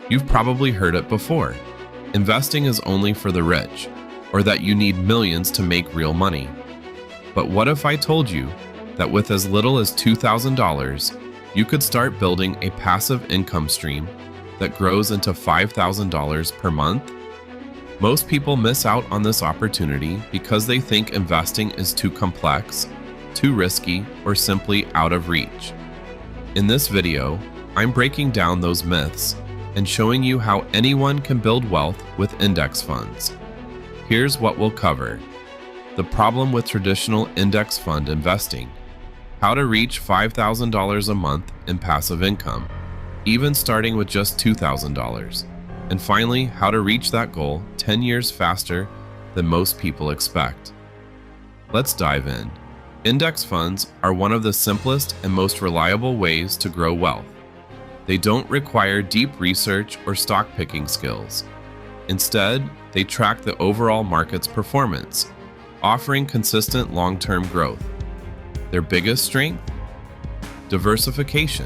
You've probably heard it before. Investing is only for the rich, or that you need millions to make real money. But what if I told you that with as little as $2,000, you could start building a passive income stream that grows into $5,000 per month? Most people miss out on this opportunity because they think investing is too complex, too risky, or simply out of reach. In this video, I'm breaking down those myths and showing you how anyone can build wealth with index funds. Here's what we'll cover: the problem with traditional index fund investing, how to reach $5,000 a month in passive income, even starting with just $2,000, and finally, how to reach that goal 10 years faster than most people expect. Let's dive in. Index funds are one of the simplest and most reliable ways to grow wealth. They don't require deep research or stock picking skills. Instead, they track the overall market's performance, offering consistent long-term growth. Their biggest strength? Diversification.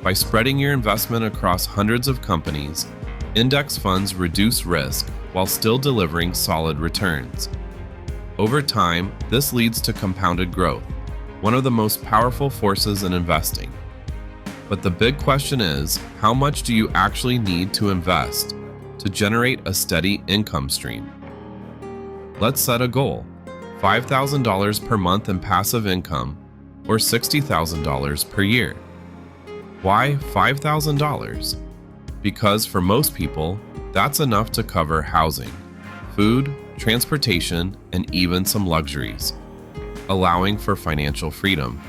By spreading your investment across hundreds of companies, index funds reduce risk while still delivering solid returns. Over time, this leads to compounded growth, one of the most powerful forces in investing. But the big question is, how much do you actually need to invest to generate a steady income stream? Let's set a goal: $5,000 per month in passive income, or $60,000 per year. Why $5,000? Because for most people, that's enough to cover housing, food, transportation, and even some luxuries, allowing for financial freedom.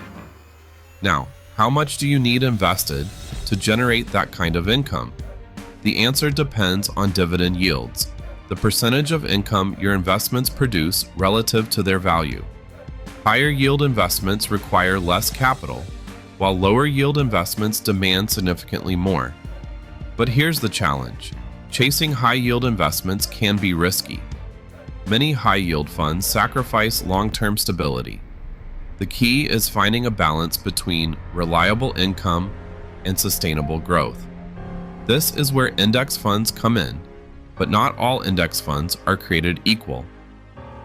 Now, how much do you need invested to generate that kind of income? The answer depends on dividend yields, the percentage of income your investments produce relative to their value. Higher yield investments require less capital, while lower yield investments demand significantly more. But here's the challenge: chasing high yield investments can be risky. Many high yield funds sacrifice long-term stability. The key is finding a balance between reliable income and sustainable growth. This is where index funds come in, but not all index funds are created equal.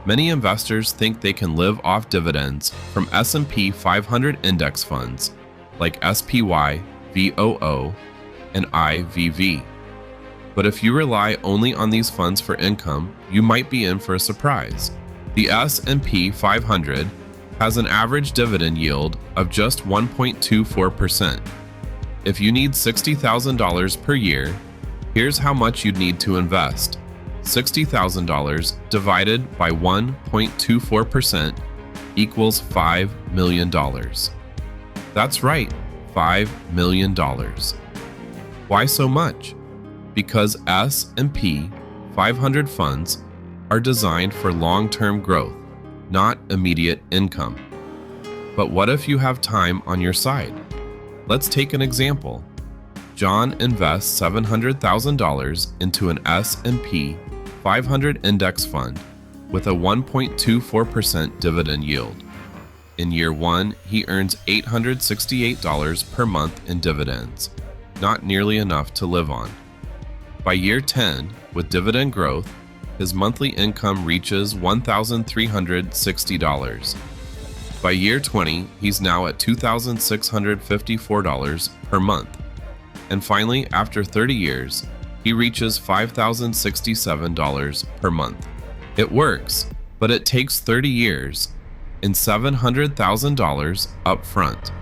Many investors think they can live off dividends from S&P 500 index funds like SPY, VOO, and IVV. But if you rely only on these funds for income, you might be in for a surprise. The S&P 500 has an average dividend yield of just 1.24%. If you need $60,000 per year, here's how much you'd need to invest. $60,000 divided by 1.24% equals $5 million. That's right, $5 million. Why so much? Because S&P 500 funds are designed for long-term growth, not immediate income. But what if you have time on your side? Let's take an example. John invests $700,000 into an S&P 500 index fund with a 1.24% dividend yield. In year one, he earns $868 per month in dividends, not nearly enough to live on. By year 10, with dividend growth, his monthly income reaches $1,360. By year 20, he's now at $2,654 per month. And finally, after 30 years, he reaches $5,067 per month. It works, but it takes 30 years and $700,000 up front.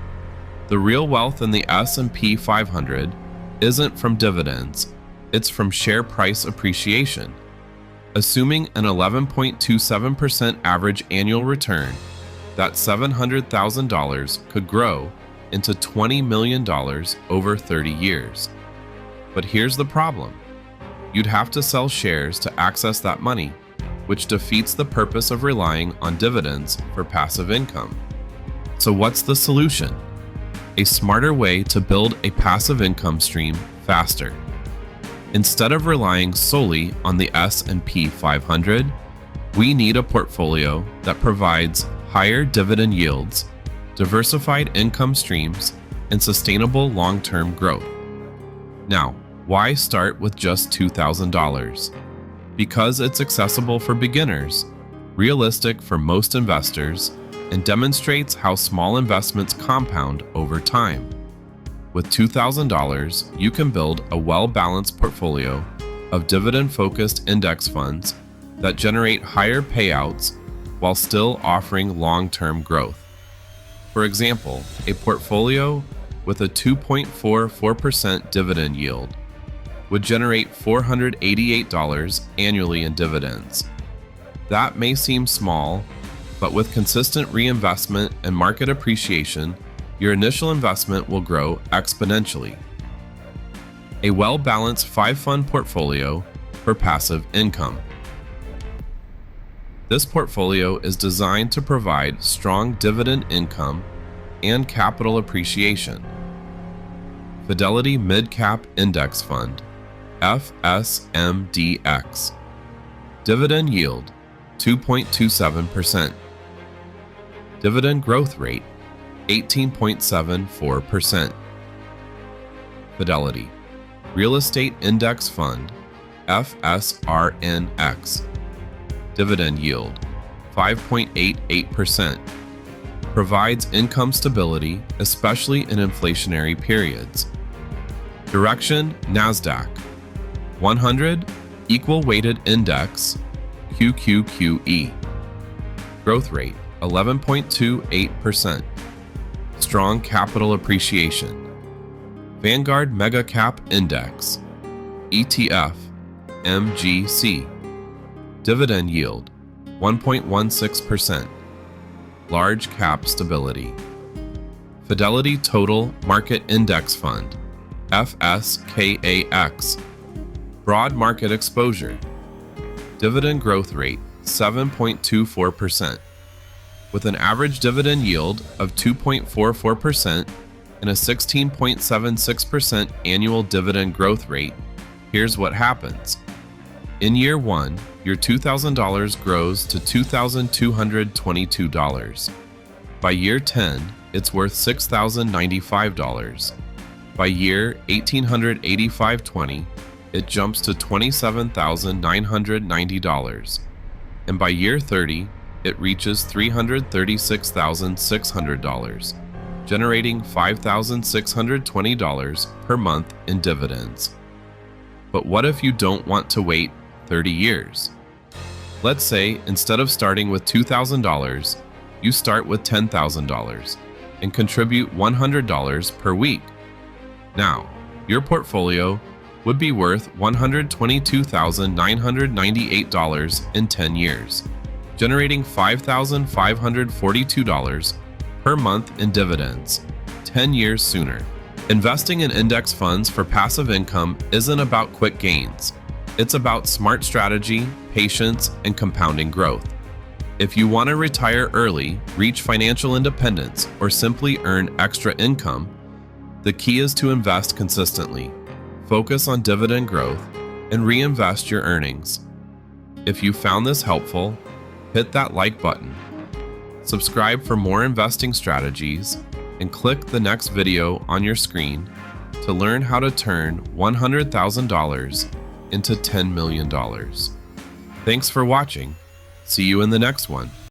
The real wealth in the S&P 500 isn't from dividends, it's from share price appreciation. Assuming an 11.27% average annual return, that $700,000 could grow into $20 million over 30 years. But here's the problem: you'd have to sell shares to access that money, which defeats the purpose of relying on dividends for passive income. So what's the solution? A smarter way to build a passive income stream faster. Instead of relying solely on the S&P 500, we need a portfolio that provides higher dividend yields, diversified income streams, and sustainable long-term growth. Now, Why start with just $2,000? Because it's accessible for beginners, realistic for most investors, and demonstrates how small investments compound over time. With $2,000, you can build a well-balanced portfolio of dividend-focused index funds that generate higher payouts while still offering long-term growth. For example, a portfolio with a 2.44% dividend yield would generate $488 annually in dividends. That may seem small, but with consistent reinvestment and market appreciation, your initial investment will grow exponentially. A well-balanced 5-fund portfolio for passive income. This portfolio is designed to provide strong dividend income and capital appreciation. Fidelity Mid-Cap Index Fund, FSMDX. Dividend yield, 2.27%. Dividend growth rate, 18.74%. Fidelity Real Estate Index Fund, FSRNX. Dividend yield, 5.88%. Provides income stability, especially in inflationary periods. Direction, NASDAQ. 100, Equal Weighted Index, QQQE. Growth rate, 11.28%. Strong capital appreciation. Vanguard Mega Cap Index, ETF, MGC. Dividend yield, 1.16%. Large cap stability. Fidelity Total Market Index Fund, FSKAX. Broad market exposure. Dividend growth rate, 7.24%. With an average dividend yield of 2.44% and a 16.76% annual dividend growth rate, here's what happens. In year 1, your $2,000 grows to $2,222. By year 10, it's worth $6,095. By year 1885-20, it jumps to $27,990. And by year 30, it reaches $336,600, generating $5,620 per month in dividends. But what if you don't want to wait 30 years? Let's say instead of starting with $2,000, you start with $10,000 and contribute $100 per week. Now, your portfolio would be worth $122,998 in 10 years, generating $5,542 per month in dividends, 10 years sooner. Investing in index funds for passive income isn't about quick gains. It's about smart strategy, patience, and compounding growth. If you want to retire early, reach financial independence, or simply earn extra income, the key is to invest consistently, focus on dividend growth, and reinvest your earnings. If you found this helpful, hit that like button, subscribe for more investing strategies, and click the next video on your screen to learn how to turn $100,000 into $10 million. Thanks for watching. See you in the next one.